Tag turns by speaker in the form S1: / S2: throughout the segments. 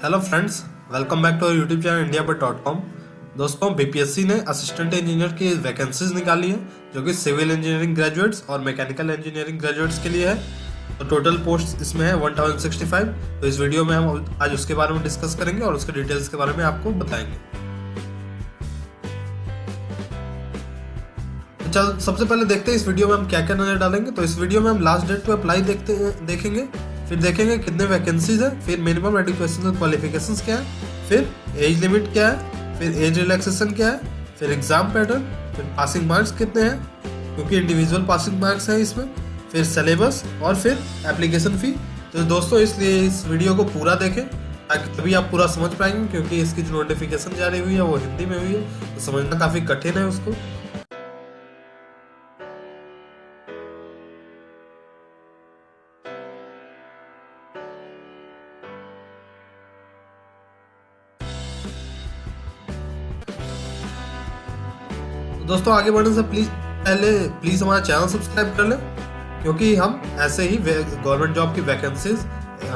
S1: Hello friends, welcome back to YouTube channel indiabud.com। दोस्तों, BPSC ने assistant engineer की vacancies निकाली है जो कि सिविल इंजीनियरिंग ग्रेजुएट्स और मैकेनिकल इंजीनियरिंग ग्रेजुएट्स के लिए है। तो टोटल पोस्ट इसमें है 1065। तो इस वीडियो में हम आज उसके बारे में डिस्कस करेंगे और उसके डिटेल्स के बारे में आपको बताएंगे। चल सबसे पहले देखते हैं इस वीडियो में हम क्या क्या नजर डालेंगे। तो इस वीडियो में हम लास्ट डेट पे अप्लाई देखेंगे, फिर देखेंगे कितने वैकेंसीज है, फिर मिनिमम एजुकेशनल क्वालिफिकेशंस क्या है, फिर एज लिमिट क्या है, फिर एज रिलैक्सेशन क्या है, फिर एग्जाम पैटर्न, फिर पासिंग मार्क्स कितने हैं क्योंकि इंडिविजुअल पासिंग मार्क्स है इसमें, फिर सिलेबस और फिर एप्लीकेशन फी। तो दोस्तों इसलिए इस वीडियो को पूरा देखें ताकि तभी आप पूरा समझ पाएंगे, क्योंकि इसकी जो नोटिफिकेशन जारी हुई है वो हिंदी में हुई है तो समझना काफ़ी कठिन है उसको। दोस्तों आगे बढ़ने से प्लीज हमारा चैनल सब्सक्राइब कर लें, क्योंकि हम ऐसे ही गवर्नमेंट जॉब की vacancies,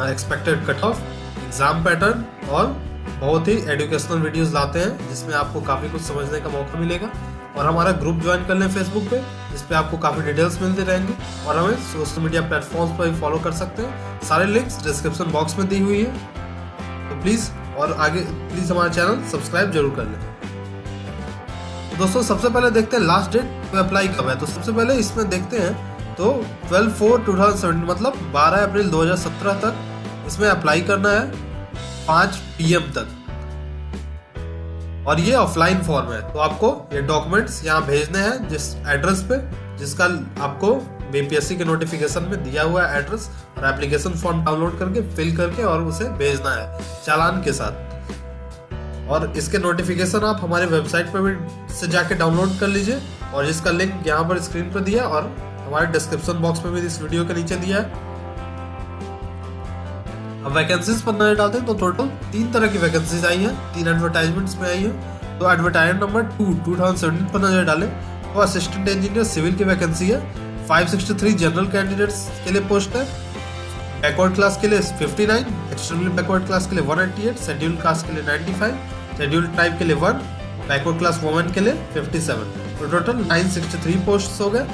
S1: expected cut off, exam pattern और बहुत ही एजुकेशनल वीडियोस लाते हैं जिसमें आपको काफ़ी कुछ समझने का मौका मिलेगा। और हमारा ग्रुप ज्वाइन कर लें फेसबुक पे, जिस पे आपको काफ़ी डिटेल्स मिलते रहेंगे और हमें सोशल मीडिया प्लेटफॉर्म्स पर भी फॉलो कर सकते हैं। सारे लिंक्स डिस्क्रिप्शन बॉक्स में दी हुई है, तो प्लीज़ हमारा चैनल सब्सक्राइब जरूर कर लें। दोस्तों सबसे पहले देखते हैं लास्ट डेट पे अप्लाई कब है। तो सबसे पहले इसमें देखते हैं तो 12/4/2017 मतलब 12 अप्रैल 2017 तक इसमें अप्लाई करना है 5 PM तक, और ये ऑफलाइन फॉर्म है। तो आपको ये डॉक्यूमेंट्स यहाँ भेजने हैं जिस एड्रेस पे जिसका आपको बीपीएससी के नोटिफिकेशन में दिया हुआ है एड्रेस, और एप्लीकेशन फॉर्म डाउनलोड करके फिल करके और उसे भेजना है चालान के साथ। और इसके नोटिफिकेशन आप हमारे वेबसाइट पर भी से जाके डाउनलोड कर लीजिए, और जिसका लिंक यहाँ पर स्क्रीन पर दिया और हमारे डिस्क्रिप्शन बॉक्स में भी इस वीडियो के नीचे दिया है। अब वैकेंसीज पर नजर डालते हैं तो टोटल 3 तरह की वैकेंसीज आई है, 3 एडवर्टाइजमेंट्स में आई है। तो एडवर्टाइजमेंट नंबर 2 2017 पर नजर डालें तो असिस्टेंट इंजीनियर सिविल की वैकेंसी है। 563 जनरल कैंडिडेट्स के लिए पोस्ट है। बैकवर्ड क्लास के लिए 59, एक्सट्रीमली बैकवर्ड क्लास के लिए 188, शेड्यूल कास्ट के लिए 95, शेड्यूल ट्राइब के लिए 1, बैकवर्ड क्लास वुमेन के लिए 57। तो टोटल 963 पोस्ट हो गए।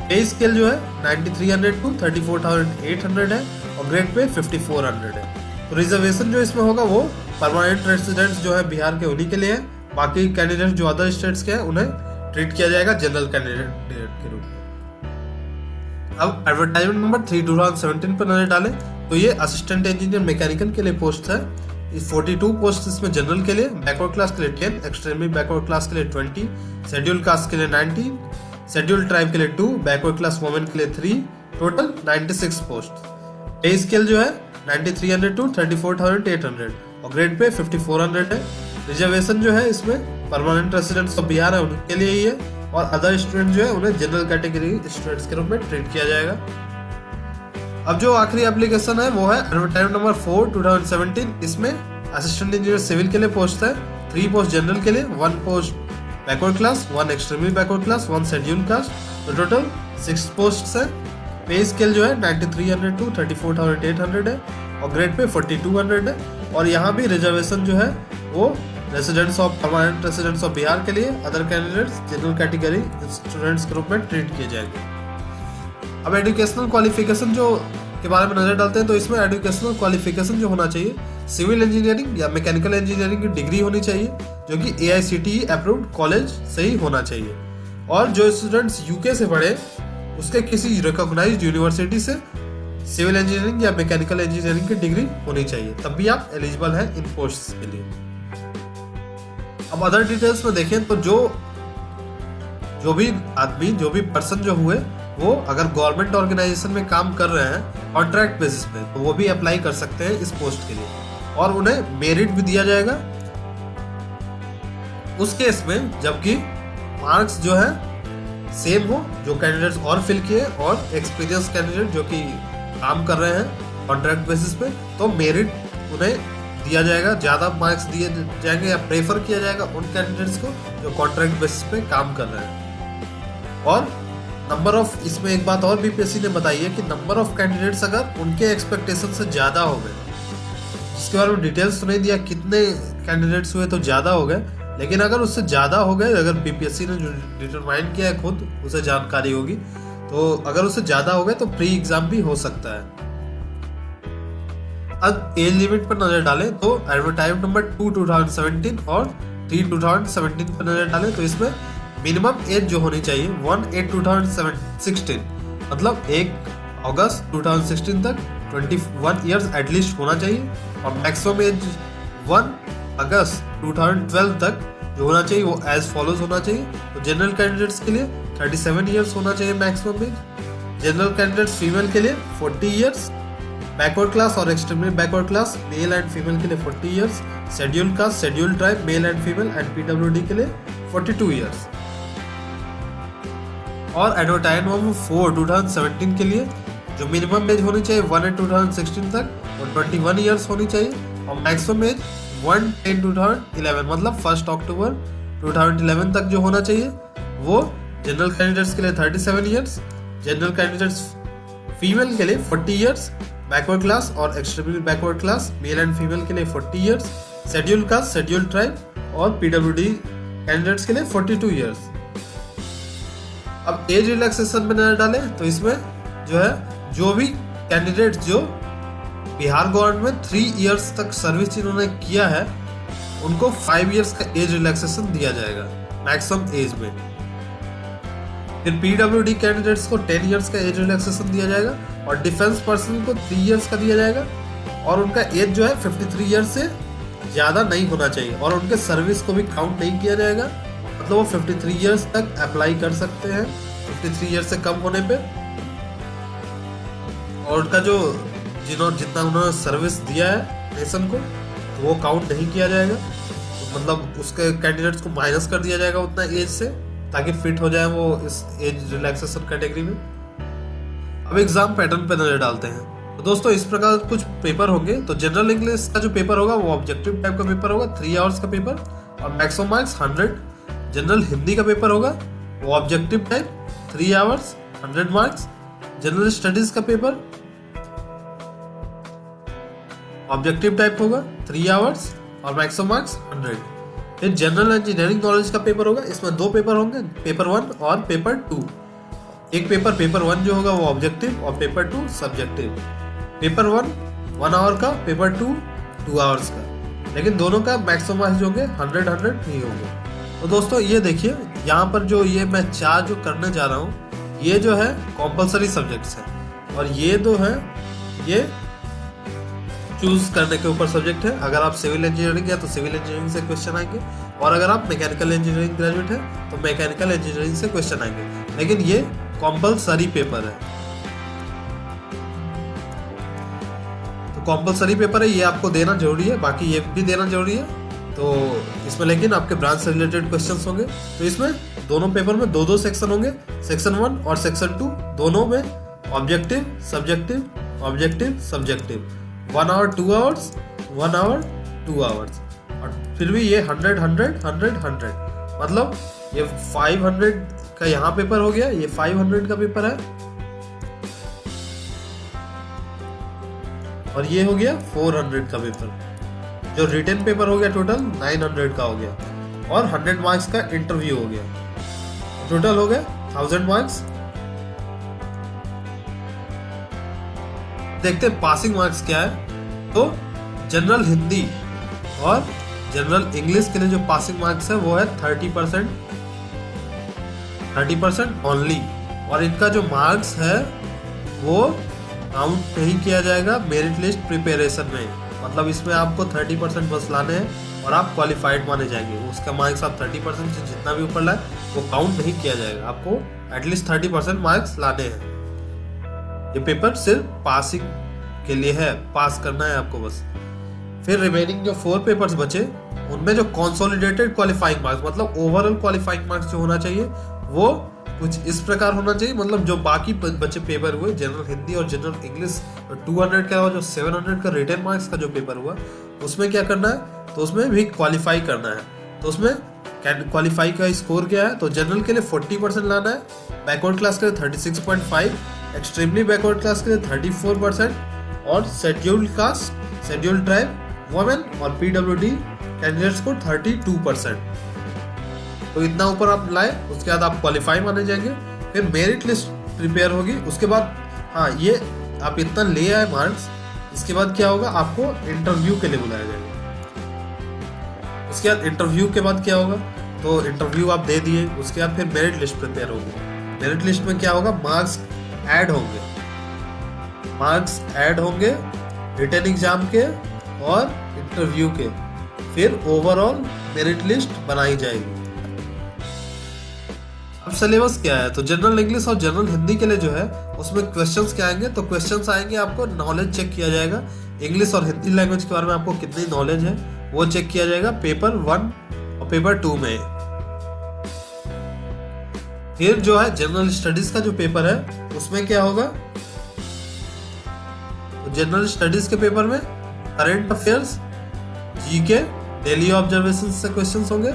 S1: पे स्केल जो है 9300 to 34,800 है और ग्रेड पे 5400 है। तो रिजर्वेशन जो इसमें होगा वो परमानेंट रेसिडेंट्स जो है बिहार के उन्हीं के लिए है। बाकी कैंडिडेट जो अदर स्टेट्स के हैं उन्हें ट्रीट किया जाएगा जनरल कैंडिडेट के रूप में। अब एडवर्टाइजमेंट नंबर 3 2017 पर नजर डालें तो ये असिस्टेंट इंजीनियर मैकेनिकल के लिए पोस्ट है। 42 पोस्ट इसमें जनरल के लिए, बैकवर्ड क्लास के लिए 10, एक्सट्रीमली बैकवर्ड क्लास के लिए 20, शेड्यूल कास्ट के लिए 19, शेड्यूल ट्राइब के लिए 2, बैकवर्ड क्लास वुमेन के लिए 3, टोटल 96 पोस्ट। पे स्केल जो है 9300 to 34,800 और ग्रेड पे 5400 है। रिजर्वेशन जो है इसमें परमानेंट रेसिडेंट्स ऑफ बिहार है उनके लिए ही है, और अदर स्टूडेंट जो है उन्हें जनरल कैटेगरी स्टूडेंट्स के रूप में ट्रीट किया जाएगा। अब जो आखिरी एप्लीकेशन है वो है एडवर्टाइजमेंट नंबर 4 2017। इसमें असिस्टेंट इंजीनियर सिविल के लिए पोस्ट है। 3 पोस्ट जनरल के लिए, 1 post backward class, 1 extremely backward class, 1 schedule caste. तो टोटल 6 पोस्ट है। पे स्केल जो है 9300 to 34,800 है और ग्रेड पे 4200 है। और यहाँ भी रिजर्वेशन जो है वो residents of permanent residents of Bihar के लिए, other candidates general category students के रूप में ट्रीट किए जाएंगे। अब एजुकेशनल क्वालिफिकेशन जो के बारे में नजर डालते हैं तो इसमें एजुकेशनल क्वालिफिकेशन जो होना चाहिए, सिविल इंजीनियरिंग या मैकेनिकल इंजीनियरिंग की डिग्री होनी चाहिए जो कि AICTE अप्रूव्ड कॉलेज से ही होना चाहिए। और जो स्टूडेंट्स यूके से पढ़े उसके किसी रिकॉग्नाइज्ड यूनिवर्सिटी से सिविल इंजीनियरिंग या मैकेनिकल इंजीनियरिंग की डिग्री होनी चाहिए, तब भी आप एलिजिबल हैं इन पोस्ट्स के लिए। अब अदर डिटेल्स में देखें तो जो भी पर्सन जो हुए वो अगर गवर्नमेंट ऑर्गेनाइजेशन में काम कर रहे हैं कॉन्ट्रैक्ट बेसिस पे तो वो भी अप्लाई कर सकते हैं इस पोस्ट के लिए, और उन्हें मेरिट भी दिया जाएगा उस केस में जबकि मार्क्स जो है सेम हो जो कैंडिडेट्स और फिल किए, और एक्सपीरियंस कैंडिडेट जो कि काम कर रहे हैं कॉन्ट्रैक्ट बेसिस पे तो मेरिट उन्हें दिया जाएगा, ज़्यादा मार्क्स दिए जाएंगे या प्रेफर किया जाएगा उन कैंडिडेट्स को जो कॉन्ट्रैक्ट बेसिस पे काम कर रहे हैं। और नंबर ऑफ, इसमें एक बात और बीपीएससी ने बताई है कि नंबर ऑफ कैंडिडेट्स अगर उनके एक्सपेक्टेशन से ज़्यादा हो गए इसके बारे में डिटेल्स तो नहीं दिया कितने कैंडिडेट्स हुए तो ज़्यादा हो गए, लेकिन अगर उससे ज़्यादा हो गए, अगर बीपीएससी ने जो डिटरमाइन किया है खुद उसे जानकारी होगी, तो अगर उससे ज़्यादा हो गए तो प्री एग्जाम भी हो सकता है। अब एज लिमिट पर नज़र डालें तो एडवर्टाइजमेंट नंबर 2 2017 और 3 2017 पर नज़र डालें तो इसमें मिनिमम एज जो होनी चाहिए 1/8/2016 मतलब 1 अगस्त 2016 तक 21 ईयर्स एटलीस्ट होना चाहिए, और मैक्सिमम एज 1 अगस्त 2012 तक जो होना चाहिए वो एज फॉलोज होना चाहिए। तो जनरल कैंडिडेट्स के लिए 37 ईयर्स होना चाहिए maximum age. General candidates female के लिए 40 ईयर्स। बैकवर्ड क्लास और extremely backward class male and female के लिए 40 years. Schedule caste, schedule tribe male and female and PWD के लिए 42 ईयर्स। और एडवर्टाइजमेंट नंबर 4 2017 के लिए जो मिनिमम एज होनी चाहिए 1/8/2016 तक और 21 ईयर्स होनी चाहिए, और मैक्सिमम एज 1/10/2011 मतलब 1 अक्टूबर 2011 तक जो होना चाहिए वो जनरल कैंडिडेट्स के लिए 37 ईयर्स। जनरल कैंडिडेट्स फीमेल के लिए 40 ईयर्स। बैकवर्ड क्लास और extremely backward class male and female के लिए 40 years. Schedule caste, schedule tribe और पीडब्ल्यूडी कैंडिडेट्स के लिए 42 ईयर्स। अब एज रिलैक्सेशन में नजर डालें तो इसमें जो है जो भी कैंडिडेट जो बिहार गवर्नमेंट में 3 ईयर्स तक सर्विस जिन्होंने किया है उनको 5 ईयर्स का एज रिलैक्सेशन दिया जाएगा मैक्सिमम एज में। फिर पीडब्ल्यूडी कैंडिडेट्स को 10 ईयर्स का एज रिलैक्सेशन दिया जाएगा, और डिफेंस पर्सन को 3 ईयर्स का दिया जाएगा, और उनका एज जो है 53 ईयर्स से ज़्यादा नहीं होना चाहिए, और उनके सर्विस को भी काउंट नहीं किया जाएगा, मतलब वो 53 ईयर्स तक अप्लाई कर सकते हैं 53 ईयर्स से कम होने पे, और उनका जो जितना उन्होंने सर्विस दिया है नेशन को तो वो काउंट नहीं किया जाएगा, तो मतलब उसके कैंडिडेट्स को माइनस कर दिया जाएगा उतना एज से ताकि फिट हो जाए वो इस एज रिलैक्सेशन कैटेगरी में। अब एग्जाम पैटर्न पे नजर डालते हैं तो दोस्तों इस प्रकार कुछ पेपर होंगे। तो जनरल इंग्लिश का जो पेपर होगा वो ऑब्जेक्टिव टाइप का पेपर होगा, 3 आवर्स का पेपर और मैक्सिमम मार्क्स 100। जनरल हिंदी का पेपर होगा वो objective type 3 hours 100 marks. General studies का पेपर ऑब्जेक्टिव टाइप होगा 3 आवर्स और मैक्सिमम मार्क्स 100। फिर जनरल इंजीनियरिंग नॉलेज का पेपर होगा, इसमें 2 पेपर होंगे, पेपर 1 और पेपर 2। एक पेपर 1 जो होगा वो ऑब्जेक्टिव और पेपर 2 सब्जेक्टिव। पेपर 1 आवर का, पेपर 2 आवर्स का, लेकिन दोनों का मैक्सिमम मार्क्स जो होंगे 100 ही होंगे। तो दोस्तों ये देखिए यहाँ पर जो ये मैं 4 जो करने जा रहा हूँ ये जो है कॉम्पल्सरी सब्जेक्ट्स है, और ये जो है ये चूज करने के ऊपर सब्जेक्ट है। अगर आप सिविल इंजीनियरिंग है तो सिविल इंजीनियरिंग से क्वेश्चन आएंगे, और अगर आप मैकेनिकल इंजीनियरिंग ग्रेजुएट है तो मैकेनिकल इंजीनियरिंग से क्वेश्चन आएंगे, लेकिन ये कॉम्पल्सरी पेपर है। तो कॉम्पल्सरी पेपर है, ये आपको देना जरूरी है, बाकी ये भी देना जरूरी है। तो इसमें लेकिन आपके ब्रांच से रिलेटेड क्वेश्चंस होंगे। तो इसमें दोनों पेपर में 2 सेक्शन होंगे, सेक्शन 1 और सेक्शन 2, दोनों में objective subjective 1 hour 2 hours 1 hour 2 hours, और फिर भी ये 100 मतलब ये 500 का यहाँ पेपर हो गया, ये 500 का पेपर है, और ये हो गया 400 का पेपर। जो रिटन पेपर हो गया टोटल 900 का हो गया, और 100 मार्क्स का इंटरव्यू हो गया, टोटल हो गया 1000 मार्क्स। देखते हैं पासिंग मार्क्स क्या है। तो जनरल हिंदी और जनरल इंग्लिश के लिए जो पासिंग मार्क्स है वो है 30% ओनली, और इनका जो मार्क्स है वो काउंट नहीं किया जाएगा मेरिट लिस्ट प्रिपरेशन में, मतलब इसमें आपको 30% बस लाने हैं और आप क्वालिफाइड माने जाएंगे। उसका मार्क्स आप 30% से जितना भी ऊपर लाए वो काउंट नहीं किया जाएगा, आपको एटलीस्ट 30% मार्क्स लाने हैं। ये पेपर सिर्फ पासिंग के लिए है, पास करना है आपको बस। फिर रिमेनिंग जो 4 पेपर्स बचे उनमें जो कंसोलिडेटेड क्वालिफाइंग मार्क्स मतलब ओवरऑल क्वालिफाइंग मार्क्स जो होना चाहिए वो कुछ इस प्रकार होना चाहिए, मतलब जो बाकी बच्चे पेपर हुए जनरल हिंदी और जनरल इंग्लिश 200 का और जो 700 का रिटन मार्क्स का जो पेपर हुआ उसमें क्या करना है, तो उसमें भी क्वालिफाई करना है। तो उसमें क्वालिफाई का स्कोर क्या है, तो जनरल के लिए 40% लाना है, बैकवर्ड क्लास के लिए 36.5, एक्सट्रीमली बैकवर्ड क्लास के लिए 34%, और scheduled caste scheduled tribe women और PWD कैंडिडेट्स को 32%। तो इतना ऊपर आप लाए, उसके बाद आप क्वालिफाई माने जाएंगे। फिर मेरिट लिस्ट प्रिपेयर होगी, उसके बाद हाँ ये आप इतना ले आए मार्क्स, इसके बाद क्या होगा, आपको इंटरव्यू के लिए बुलाया जाएगा। उसके बाद इंटरव्यू के बाद क्या होगा, तो इंटरव्यू आप दे दिए, उसके बाद फिर मेरिट लिस्ट प्रिपेयर होगी। मेरिट लिस्ट में क्या होगा, मार्क्स ऐड होंगे रिटन एग्जाम के और इंटरव्यू के, फिर ओवरऑल मेरिट लिस्ट बनाई जाएगी। अब सिलेबस क्या है, तो जनरल इंग्लिश और जनरल हिंदी के लिए जो है उसमें क्वेश्चंस क्या आएंगे, तो क्वेश्चंस आएंगे, आपको नॉलेज चेक किया जाएगा, इंग्लिश और हिंदी लैंग्वेज के बारे में आपको कितनी नॉलेज है वो चेक किया जाएगा पेपर 1 और पेपर 2 में। फिर जो है जनरल स्टडीज का जो पेपर है उसमें क्या होगा, तो जनरल स्टडीज के पेपर में current affairs, GK, daily observation से क्वेश्चंस होंगे।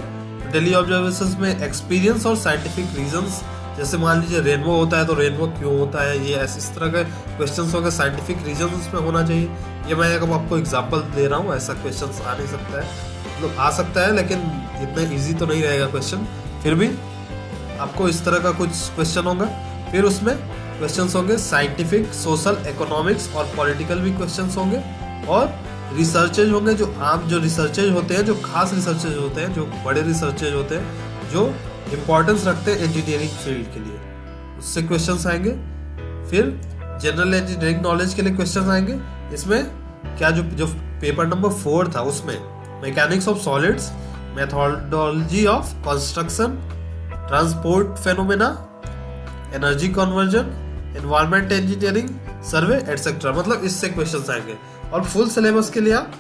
S1: डेली ऑब्जर्वेशंस में एक्सपीरियंस और साइंटिफिक रीजंस, जैसे मान लीजिए रेनबो होता है तो रेनबो क्यों होता है, ये इस तरह के क्वेश्चंस होंगे। साइंटिफिक रीजंस उसमें होना चाहिए। ये मैं आपको एग्जांपल दे रहा हूँ, ऐसा क्वेश्चंस आ नहीं सकता है, मतलब आ सकता है लेकिन इतना इजी तो नहीं रहेगा क्वेश्चन। फिर भी आपको इस तरह का कुछ क्वेश्चन होगा। फिर उसमें क्वेश्चंस होंगे साइंटिफिक, सोशल, इकोनॉमिक्स और पॉलिटिकल भी क्वेश्चंस होंगे। और रिसर्चेज होंगे, जो रिसर्चेज होते हैं, जो खास रिसर्चेज होते हैं, जो बड़े रिसर्चेज होते हैं, जो इंपॉर्टेंस रखते हैं इंजीनियरिंग फील्ड के लिए, उससे क्वेश्चंस आएंगे। फिर जनरल इंजीनियरिंग नॉलेज के लिए क्वेश्चंस आएंगे। इसमें क्या जो पेपर नंबर 4 था उसमें mechanics of solids, methodology of construction, transport phenomena, energy conversion, environment engineering, survey etcetera, मतलब इससे क्वेश्चंस आएंगे। और फुल सिलेबस के लिए आप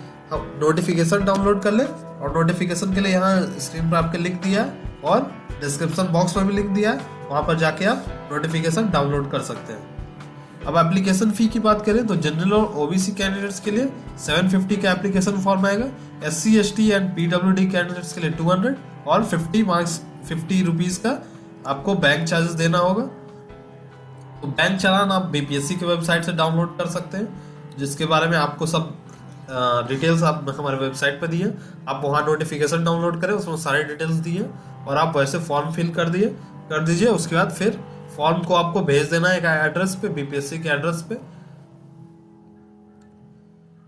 S1: नोटिफिकेशन डाउनलोड कर ले, और नोटिफिकेशन के लिए यहाँ स्क्रीन पर आपके लिंक दिया है और डिस्क्रिप्शन बॉक्स में भी लिंक दिया है, वहां पर जाके आप नोटिफिकेशन डाउनलोड कर सकते हैं। अब एप्लीकेशन फी की बात करें तो जनरल और ओबीसी कैंडिडेट्स के लिए 750 का एप्लीकेशन फॉर्म आएगा। SC, ST and PWD candidates के लिए 200 और 50 रुपीज का आपको बैंक चार्जेस देना होगा। तो बैंक चालान आप BPSC की वेबसाइट से डाउनलोड कर सकते हैं, जिसके बारे में आपको सब डिटेल्स आप हमारे वेबसाइट पर दी है। आप वहाँ नोटिफिकेशन डाउनलोड करें, उसमें सारी डिटेल्स दी है और आप वैसे फॉर्म फिल कर दीजिए। उसके बाद फिर फॉर्म को आपको भेज देना है एक एड्रेस पे, BPSC के एड्रेस पे।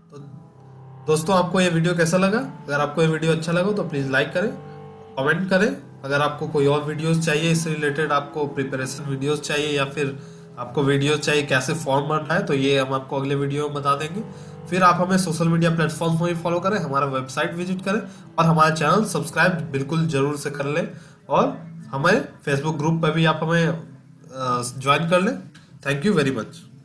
S1: तो दोस्तों, आपको ये वीडियो कैसा लगा? अगर आपको ये वीडियो अच्छा लगा तो प्लीज लाइक करें, कमेंट करें। अगर आपको कोई और वीडियोस चाहिए इससे रिलेटेड, आपको प्रिपरेशन वीडियोस चाहिए या फिर आपको वीडियो चाहिए कैसे फॉर्म भरना है, तो ये हम आपको अगले वीडियो में बता देंगे। फिर आप हमें सोशल मीडिया प्लेटफॉर्म में भी फॉलो करें, हमारा वेबसाइट विजिट करें और हमारा चैनल सब्सक्राइब बिल्कुल जरूर से कर लें। और हमारे फेसबुक ग्रुप पर भी आप हमें ज्वाइन कर लें। Thank you very much.